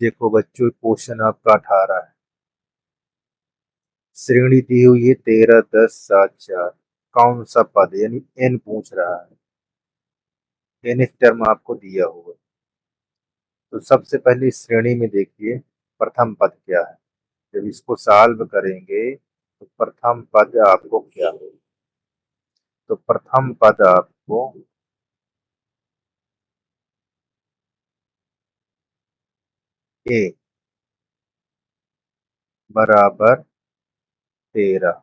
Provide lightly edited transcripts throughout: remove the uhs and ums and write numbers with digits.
देखो बच्चों, क्वेश्चन आपका 18 है। श्रेणी दी हुई है 13, 10, 7, 4। कौन सा पद यानी एन पूछ रहा है। एन टर्म आपको दिया हुआ है। तो सबसे पहले इस श्रेणी में देखिए प्रथम पद क्या है। जब इसको सॉल्व करेंगे तो प्रथम पद आपको क्या होगा। तो प्रथम पद आपको ए बराबर 13।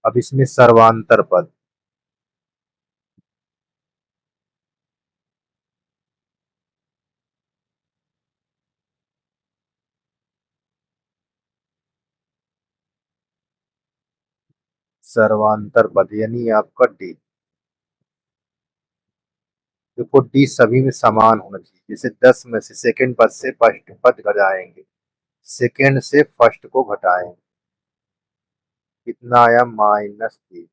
अब इसमें सर्वांतर पद। सर्वांतर पद यानी आपका डी। देखो डी सभी में समान होना चाहिए। जैसे 10 में से सेकंड पद से फर्स्ट पद घटाएंगे, सेकंड से फर्स्ट को घटाएंगे, कितना आया -3।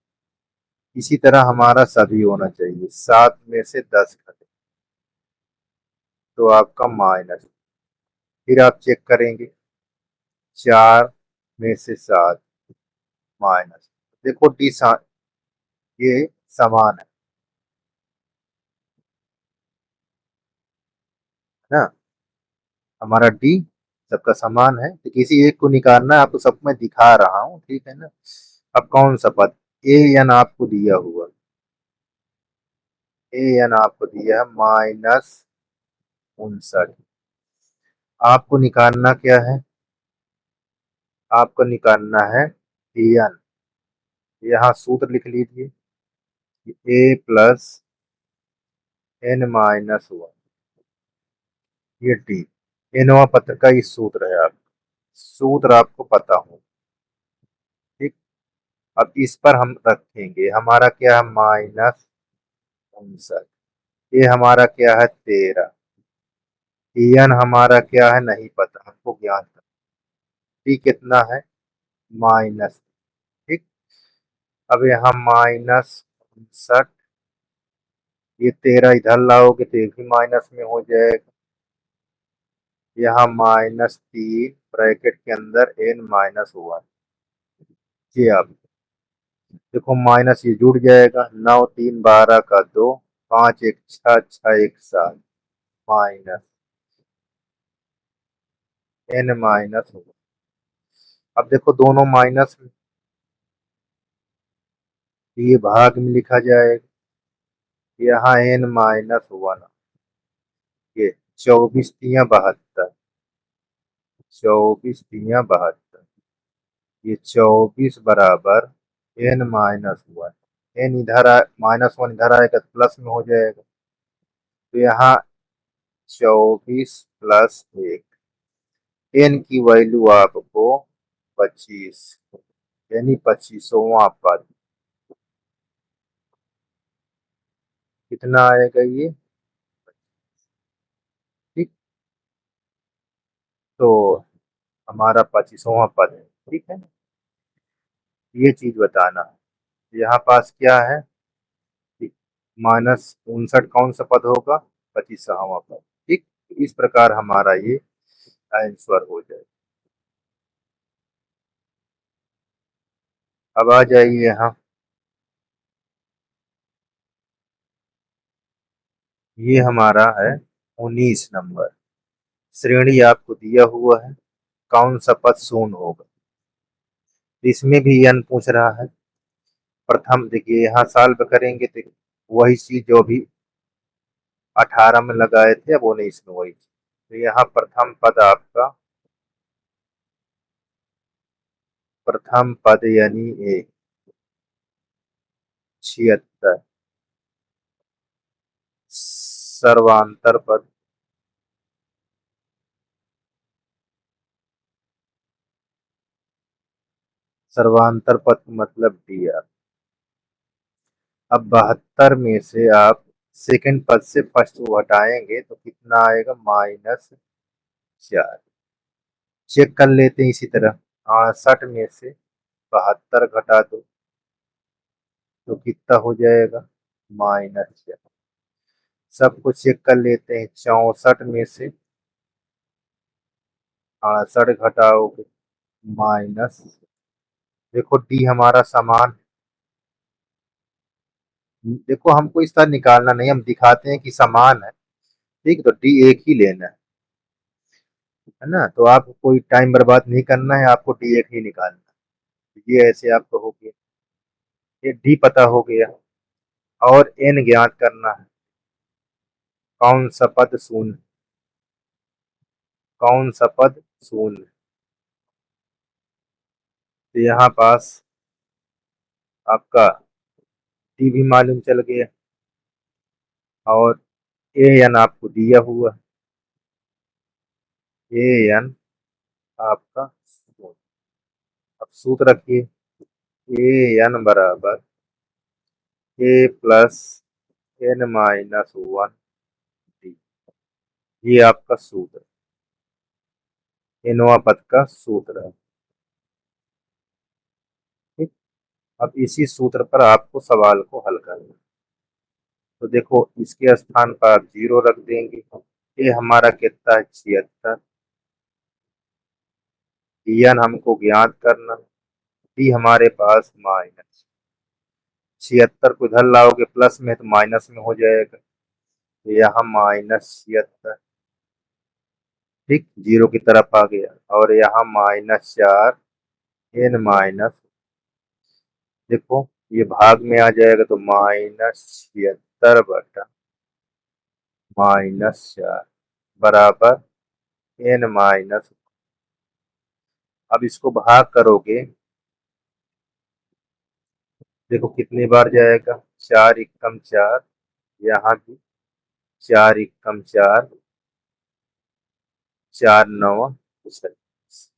इसी तरह हमारा सभी होना चाहिए। 7 में से 10 घटे तो आपका माइनस। फिर आप चेक करेंगे 4 में से 7 माइनस। देखो डी ये समान है ना। हमारा डी सबका समान है, तो किसी एक को निकालना है। आपको सब मैं दिखा रहा हूँ, ठीक है ना। अब कौन सा पद ए एन आपको दिया हुआ। ए एन आपको दिया है -59। आपको निकालना क्या है, आपको निकालना है एन। यहाँ सूत्र लिख लीजिए, ए प्लस n-1। ये डी एनवा पत्र का ये सूत्र है। आप सूत्र आपको पता हो, ठीक। अब इस पर हम रखेंगे, हमारा क्या है -59। ये हमारा क्या है 13। एन हमारा क्या है नहीं पता, हमको ज्ञात है। डी कितना है माइनस, ठीक। अब यहाँ -59, ये 13 इधर लाओगे तो ये भी माइनस में हो जाएगा। यहाँ -3 ब्रैकेट के अंदर n-1। ये आप देखो माइनस ये जुड़ जाएगा। 9 3 12 का 2, 5 1 6 6 1 7 माइनस n होगा। अब देखो दोनों माइनस में, ये भाग में लिखा जाएगा। यहाँ n-1, ये 24×3 = 72। 24×3 = 72। ये 24 बराबर n-1। n इधर -1 इधर आएगा तो प्लस में हो जाएगा। तो यहाँ 24 + 1, n की वैल्यू आपको 25 यानी 25वां पद। कितना आएगा ये, ठीक। तो हमारा 25वां पद है, ठीक है। ये चीज बताना है। यहाँ पास क्या है, -59 कौन सा पद होगा, 25वां पद, ठीक। इस प्रकार हमारा ये आंसर हो जाए। अब आ जाइए यहाँ, ये हमारा है 19 नंबर। श्रेणी आपको दिया हुआ है, कौन सा पद शून्य होगा। इसमें भी n पूछ रहा है। प्रथम देखिए यहाँ सॉल्व करेंगे तो वही चीज जो भी 18 में लगाए थे, अब 19 में वही चीज। तो यहाँ प्रथम पद आपका, प्रथम पद यानी ए 76। सर्वांतर पद, सर्वांतर पद मतलब दिया। अब 72 में से आप सेकंड पद से फर्स्ट को हटाएंगे तो कितना आएगा -4। चेक कर लेते हैं इसी तरह। 68 में से 72 घटा दो तो कितना हो जाएगा -4। सब कुछ चेक कर लेते हैं। 64 में से 68 घटाओगे माइनस, देखो डी हमारा समान, देखो हमको इस तरह निकालना नहीं, हम दिखाते हैं कि समान है। ठीक, तो डी एक ही लेना है ना, तो आप कोई टाइम बर्बाद नहीं करना है, आपको डी एक ही निकालना है। ये ऐसे आपको हो गया, ये डी पता हो गया, और एन ज्ञात करना है। कौन सा पद शून्य, कौन सा पद शून्य, तो यहाँ पास आपका डी भी मालूम चल गया, और ए एन आपको दिया हुआ, ए एन आपका शून्य। अब सूत्र रखिए, ए एन बराबर a plus n minus one d, ये आपका सूत्र, एनवा पद का सूत्र है। ठीक, अब इसी सूत्र पर आपको सवाल को हल करना है। तो देखो इसके स्थान पर आप 0 रख देंगे, ये हमारा कितना है 76, एन हमको ज्ञात करना, डी हमारे पास माइनस 76 को इधर लाओगे प्लस में तो माइनस में हो जाएगा, तो यहाँ -76, ठीक 0 की तरफ आ गया, और यहाँ -4 एन माइनस, देखो ये भाग में आ जाएगा तो -76 -4 बराबर एन माइनस, अब इसको भाग करोगे, देखो कितनी बार जाएगा, 4 एकम 4, यहाँ भी 4 एकम 4, 4 9 36।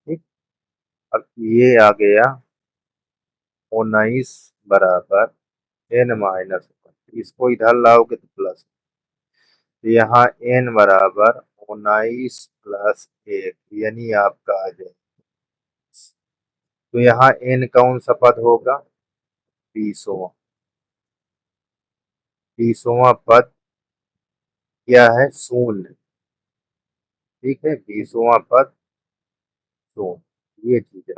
ठीक, अब ये आ गया 19 बराबर एन माइनस, इसको इधर लाओगे तो प्लस, तो यहाँ एन बराबर 19 प्लस 1, यानी आपका आ जाए, तो यहाँ एन कौन सा पद होगा, 20वां, 20वां पद क्या है, शून्य। ठीक है, 20वां पद शून्य, ये चीज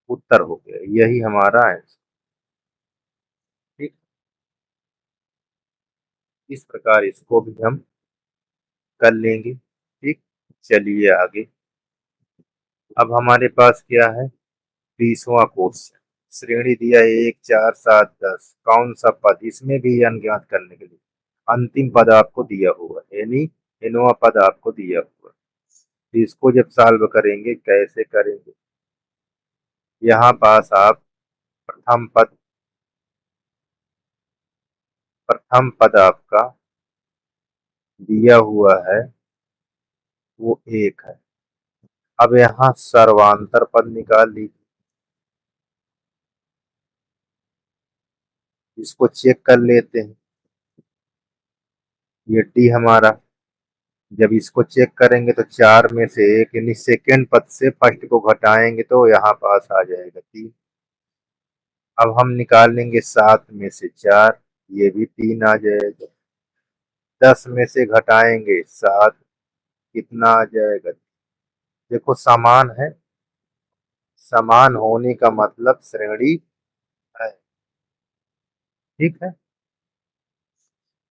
उत्तर हो गया, यही हमारा आंसर। ठीक, इस प्रकार इसको भी हम कर लेंगे। ठीक, चलिए आगे। अब हमारे पास क्या है, 20वां क्वेश्चन, श्रेणी दिया है 1 4 7 10, कौन सा पद, इसमें भी अज्ञात करने के लिए अंतिम पद आपको दिया हुआ है, यानी इनवा पद आपको दिया हुआ है। तो इसको जब सॉल्व करेंगे कैसे करेंगे, यहाँ पास आप प्रथम पद, प्रथम पद आपका दिया हुआ है वो 1 है। अब यहाँ सर्वांतर पद निकाल लीजिए, इसको चेक कर लेते हैं, ये डी हमारा, जब इसको चेक करेंगे तो 4 में से एक, यानी सेकेंड पद से फर्स्ट को घटाएंगे तो यहाँ पास आ जाएगा 3। अब हम निकाल लेंगे 7 में से 4, ये भी 3 आ जाएगा। 10 में से घटाएंगे 7, कितना आ जाएगा, देखो समान है, समान होने का मतलब श्रेणी है। ठीक है,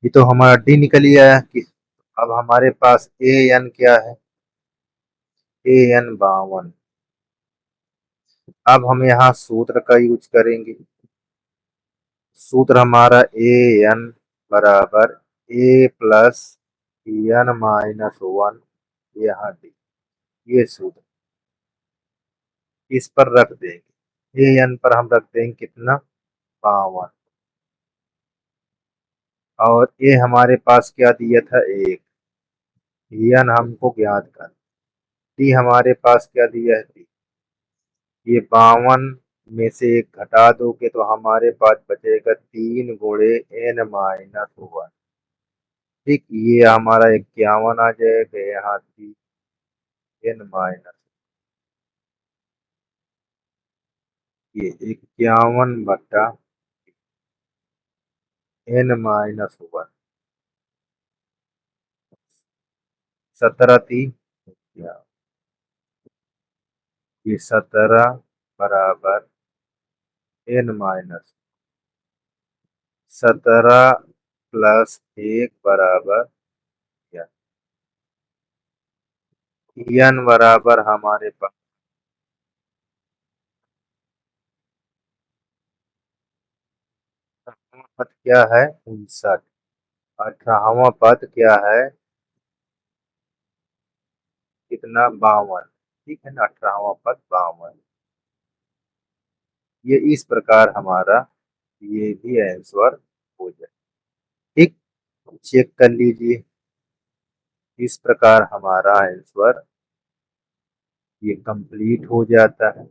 ये तो हमारा डी निकल ही आया कि, अब हमारे पास ए एन क्या है, ए एन 52। अब हम यहाँ सूत्र का यूज करेंगे, सूत्र हमारा ए एन बराबर a plus n minus one, यहाँ डी, ये सूत्र इस पर रख देंगे, ए एन पर हम रख देंगे कितना, 52, और ए हमारे पास क्या दिया था 1, एन हमको ज्ञात कर, डी हमारे पास क्या दिया है 3, ये 52 में से एक घटा दोगे तो हमारे पास बचेगा 3 गुणे एन माइनस वन। ठीक, ये हमारा 51 आ जाएगा, यहाँ 3 एन माइनस, ये 51 बटा एन माइनस वन, 17 3 क्या, ये 17 बराबर n-, 17 प्लस 1 बराबर क्या, n बराबर हमारे पास पद क्या है 59, 18वां पद क्या है कितना 52, ठीक है ना, 18वां पद 52। ये इस प्रकार हमारा ये भी आंसर हो जाए। ठीक, चेक कर लीजिए, इस प्रकार हमारा आंसर ये कंप्लीट हो जाता है।